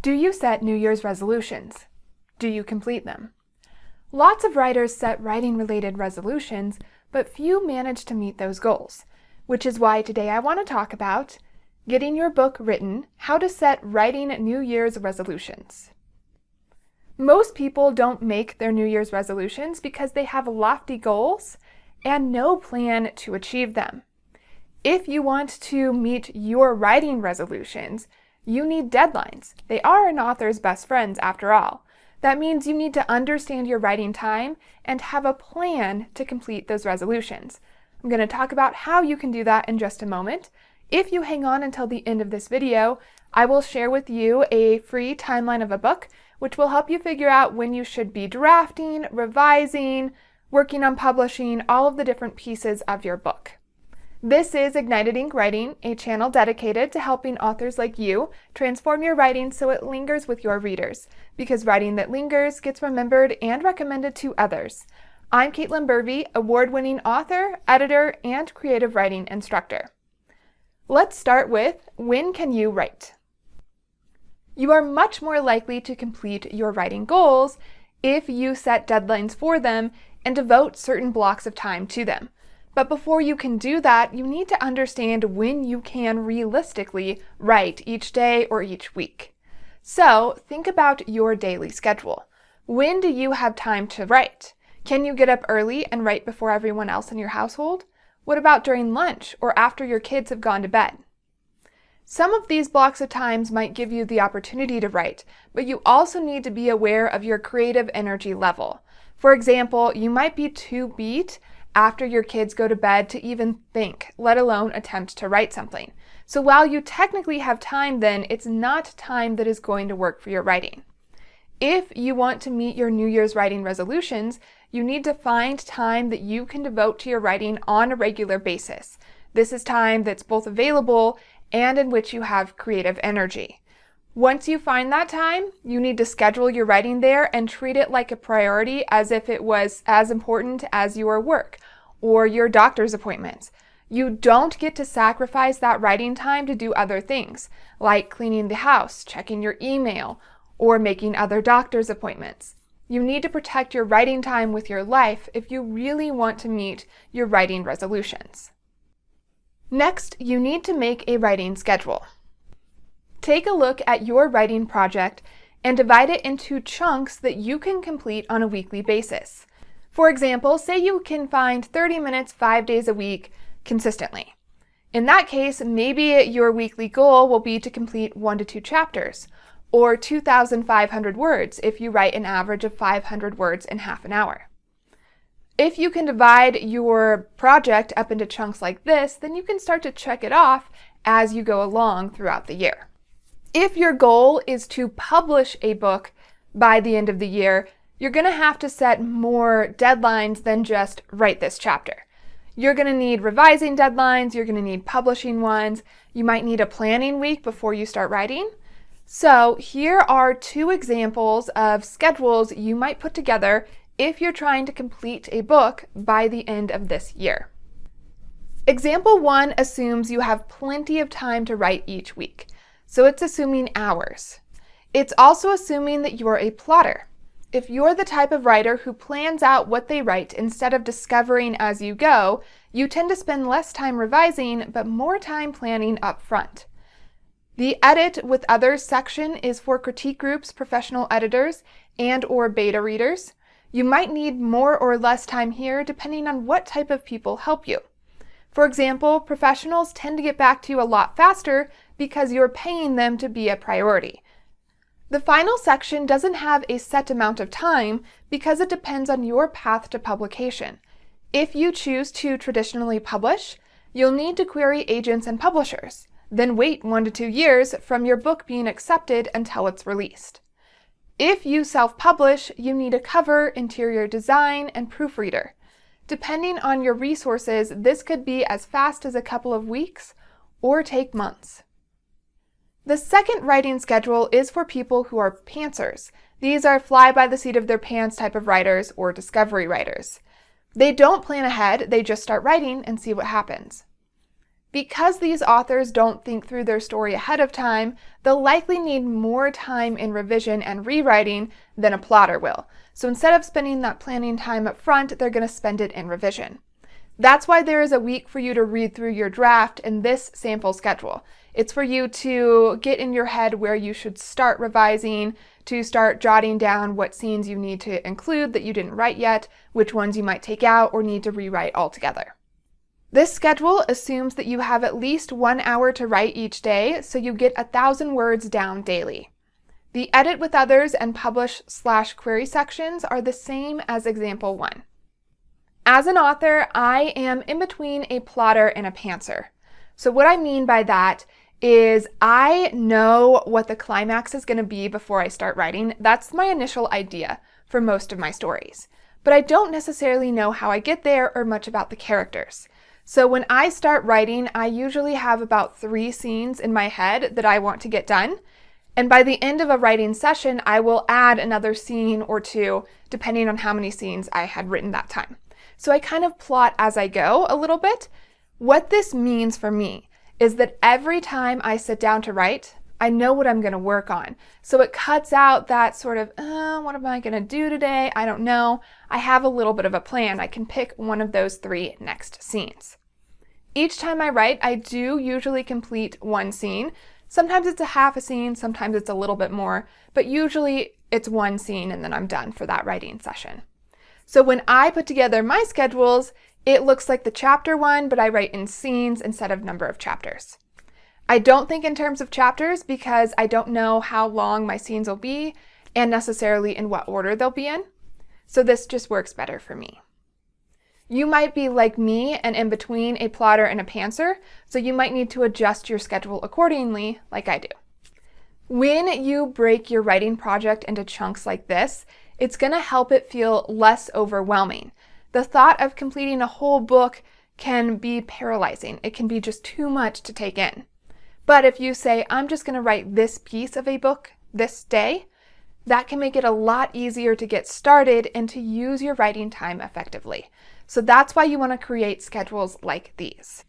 Do you set New Year's resolutions? Do you complete them? Lots of writers set writing-related resolutions, but few manage to meet those goals, which is why today I want to talk about getting your book written, how to set writing New Year's resolutions. Most people don't make their New Year's resolutions because they have lofty goals and no plan to achieve them. If you want to meet your writing resolutions, you need deadlines. They are an author's best friends after all. That means you need to understand your writing time and have a plan to complete those resolutions. I'm going to talk about how you can do that in just a moment. If you hang on until the end of this video, I will share with you a free timeline of a book, which will help you figure out when you should be drafting, revising, working on publishing, all of the different pieces of your book. This is Ignited Ink Writing, a channel dedicated to helping authors like you transform your writing so it lingers with your readers, because writing that lingers gets remembered and recommended to others. I'm Caitlin Burvey, award-winning author, editor, and creative writing instructor. Let's start with, when can you write? You are much more likely to complete your writing goals if you set deadlines for them and devote certain blocks of time to them. But before you can do that, you need to understand when you can realistically write each day or each week. So think about your daily schedule. When do you have time to write? Can you get up early and write before everyone else in your household? What about during lunch or after your kids have gone to bed? Some of these blocks of times might give you the opportunity to write, but you also need to be aware of your creative energy level. For example, you might be too beat after your kids go to bed to even think, let alone attempt to write something. So while you technically have time then, it's not time that is going to work for your writing. If you want to meet your New Year's writing resolutions, you need to find time that you can devote to your writing on a regular basis. This is time that's both available and in which you have creative energy. Once you find that time, you need to schedule your writing there and treat it like a priority as if it was as important as your work or your doctor's appointments. You don't get to sacrifice that writing time to do other things, like cleaning the house, checking your email, or making other doctor's appointments. You need to protect your writing time with your life if you really want to meet your writing resolutions. Next, you need to make a writing schedule. Take a look at your writing project and divide it into chunks that you can complete on a weekly basis. For example, say you can find 30 minutes 5 days a week consistently. In that case, maybe your weekly goal will be to complete 1 to 2 chapters, or 2,500 words if you write an average of 500 words in half an hour. If you can divide your project up into chunks like this, then you can start to check it off as you go along throughout the year. If your goal is to publish a book by the end of the year, you're going to have to set more deadlines than just write this chapter. You're going to need revising deadlines, you're going to need publishing ones, you might need a planning week before you start writing. So here are 2 examples of schedules you might put together if you're trying to complete a book by the end of this year. Example 1 assumes you have plenty of time to write each week. So it's assuming hours. It's also assuming that you're a plotter. If you're the type of writer who plans out what they write instead of discovering as you go, you tend to spend less time revising but more time planning up front. The Edit with Others section is for critique groups, professional editors, and/or beta readers. You might need more or less time here depending on what type of people help you. For example, professionals tend to get back to you a lot faster because you're paying them to be a priority. The final section doesn't have a set amount of time because it depends on your path to publication. If you choose to traditionally publish, you'll need to query agents and publishers, then wait 1 to 2 years from your book being accepted until it's released. If you self-publish, you need a cover, interior design, and proofreader. Depending on your resources, this could be as fast as a couple of weeks or take months. The second writing schedule is for people who are pantsers. These are fly by the seat of their pants type of writers or discovery writers. They don't plan ahead, they just start writing and see what happens. Because these authors don't think through their story ahead of time, they'll likely need more time in revision and rewriting than a plotter will. So instead of spending that planning time up front, they're going to spend it in revision. That's why there is a week for you to read through your draft in this sample schedule. It's for you to get in your head where you should start revising, to start jotting down what scenes you need to include that you didn't write yet, which ones you might take out or need to rewrite altogether. This schedule assumes that you have at least 1 hour to write each day, so you get 1,000 words down daily. The edit with others and publish/query sections are the same as example 1. As an author, I am in between a plotter and a pantser. So what I mean by that is I know what the climax is going to be before I start writing. That's my initial idea for most of my stories. But I don't necessarily know how I get there or much about the characters. So when I start writing, I usually have about 3 scenes in my head that I want to get done. And by the end of a writing session, I will add another scene or 2, depending on how many scenes I had written that time. So I kind of plot as I go a little bit. What this means for me is that every time I sit down to write, I know what I'm going to work on. So it cuts out that sort of, what am I going to do today? I don't know. I have a little bit of a plan. I can pick one of those 3 next scenes. Each time I write, I do usually complete 1 scene. Sometimes it's a half a scene, sometimes it's a little bit more, but usually it's 1 scene and then I'm done for that writing session. So when I put together my schedules, it looks like the chapter 1, but I write in scenes instead of number of chapters. I don't think in terms of chapters because I don't know how long my scenes will be and necessarily in what order they'll be in. So this just works better for me. You might be like me and in between a plotter and a pantser, so you might need to adjust your schedule accordingly like I do. When you break your writing project into chunks like this, it's going to help it feel less overwhelming. The thought of completing a whole book can be paralyzing. It can be just too much to take in. But if you say, I'm just going to write this piece of a book this day, that can make it a lot easier to get started and to use your writing time effectively. So that's why you want to create schedules like these.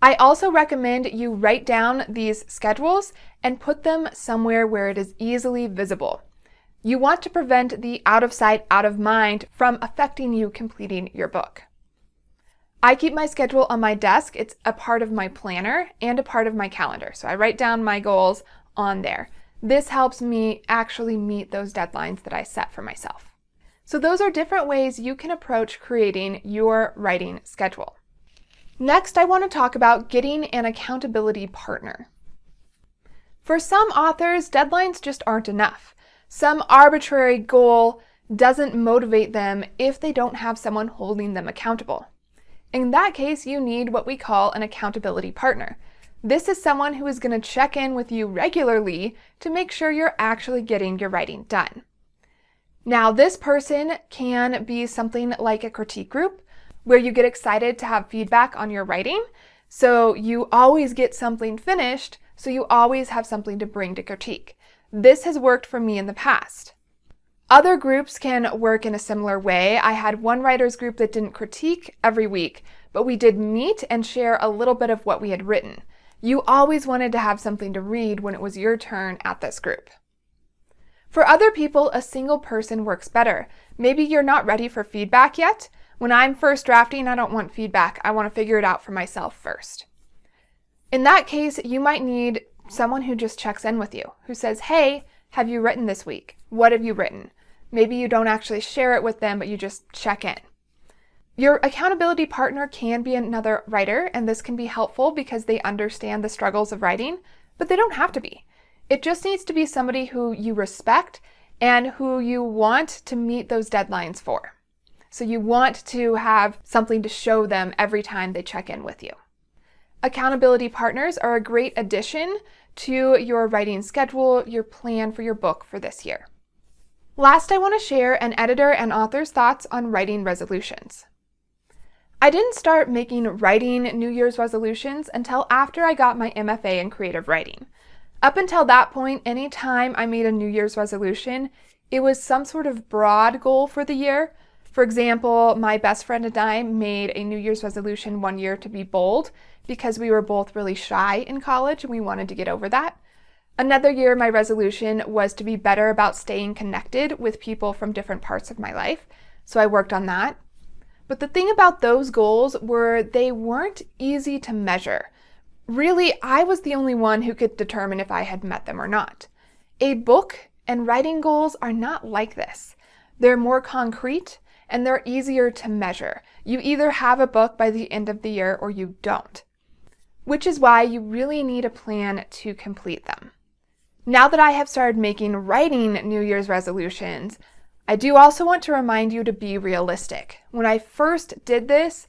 I also recommend you write down these schedules and put them somewhere where it is easily visible. You want to prevent the out of sight, out of mind from affecting you completing your book. I keep my schedule on my desk. It's a part of my planner and a part of my calendar. So I write down my goals on there. This helps me actually meet those deadlines that I set for myself. So those are different ways you can approach creating your writing schedule. Next, I want to talk about getting an accountability partner. For some authors, deadlines just aren't enough. Some arbitrary goal doesn't motivate them if they don't have someone holding them accountable. In that case, you need what we call an accountability partner. This is someone who is going to check in with you regularly to make sure you're actually getting your writing done. Now, this person can be something like a critique group where you get excited to have feedback on your writing. So you always get something finished, so you always have something to bring to critique. This has worked for me in the past. Other groups can work in a similar way. I had one writers group that didn't critique every week, but we did meet and share a little bit of what we had written. You always wanted to have something to read when it was your turn at this group. For other people, a single person works better. Maybe you're not ready for feedback yet. When I'm first drafting, I don't want feedback. I want to figure it out for myself first. In that case, you might need someone who just checks in with you, who says, hey, have you written this week? What have you written? Maybe you don't actually share it with them, but you just check in. Your accountability partner can be another writer, and this can be helpful because they understand the struggles of writing, but they don't have to be. It just needs to be somebody who you respect and who you want to meet those deadlines for. So you want to have something to show them every time they check in with you. Accountability partners are a great addition to your writing schedule, your plan for your book for this year. Last, I want to share an editor and author's thoughts on writing resolutions. I didn't start making writing New Year's resolutions until after I got my MFA in creative writing. Up until that point, anytime I made a New Year's resolution, it was some sort of broad goal for the year. For example, my best friend and I made a New Year's resolution one year to be bold because we were both really shy in college and we wanted to get over that. Another year, my resolution was to be better about staying connected with people from different parts of my life, so I worked on that. But the thing about those goals were they weren't easy to measure. Really, I was the only one who could determine if I had met them or not. A book and writing goals are not like this. They're more concrete and they're easier to measure. You either have a book by the end of the year or you don't, which is why you really need a plan to complete them. Now that I have started making writing New Year's resolutions, I do also want to remind you to be realistic. When I first did this,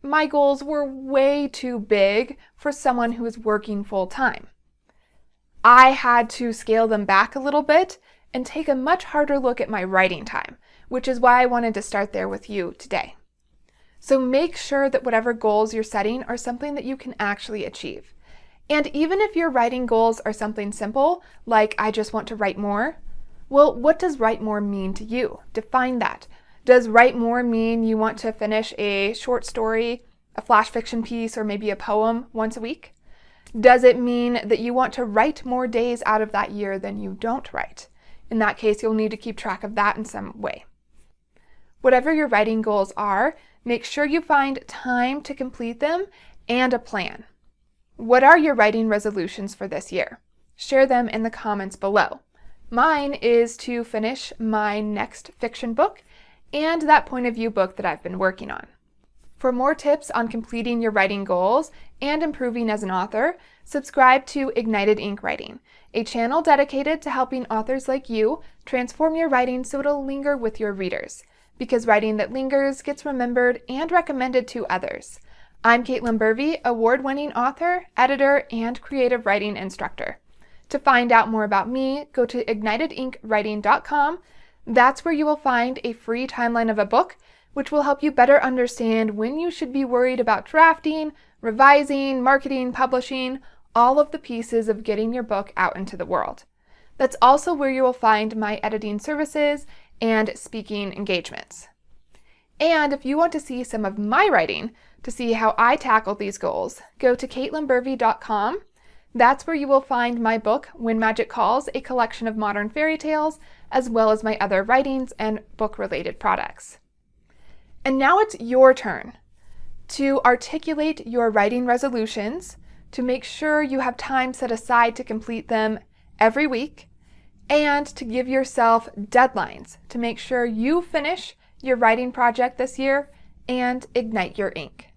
my goals were way too big for someone who is working full time. I had to scale them back a little bit and take a much harder look at my writing time, which is why I wanted to start there with you today. So make sure that whatever goals you're setting are something that you can actually achieve. And even if your writing goals are something simple, like I just want to write more, well, what does write more mean to you? Define that. Does write more mean you want to finish a short story, a flash fiction piece, or maybe a poem once a week? Does it mean that you want to write more days out of that year than you don't write? In that case, you'll need to keep track of that in some way. Whatever your writing goals are, make sure you find time to complete them and a plan. What are your writing resolutions for this year? Share them in the comments below. Mine is to finish my next fiction book and that point of view book that I've been working on. For more tips on completing your writing goals and improving as an author, subscribe to Ignited Ink Writing, a channel dedicated to helping authors like you transform your writing so it'll linger with your readers. Because writing that lingers gets remembered and recommended to others. I'm Caitlin Burvey, award-winning author, editor, and creative writing instructor. To find out more about me, go to ignitedinkwriting.com. That's where you will find a free timeline of a book, which will help you better understand when you should be worried about drafting, revising, marketing, publishing, all of the pieces of getting your book out into the world. That's also where you will find my editing services and speaking engagements. And if you want to see some of my writing, to see how I tackle these goals, go to caitlinburvey.com. That's where you will find my book, When Magic Calls, a collection of modern fairy tales, as well as my other writings and book-related products. And now it's your turn to articulate your writing resolutions, to make sure you have time set aside to complete them every week, and to give yourself deadlines to make sure you finish your writing project this year and ignite your ink.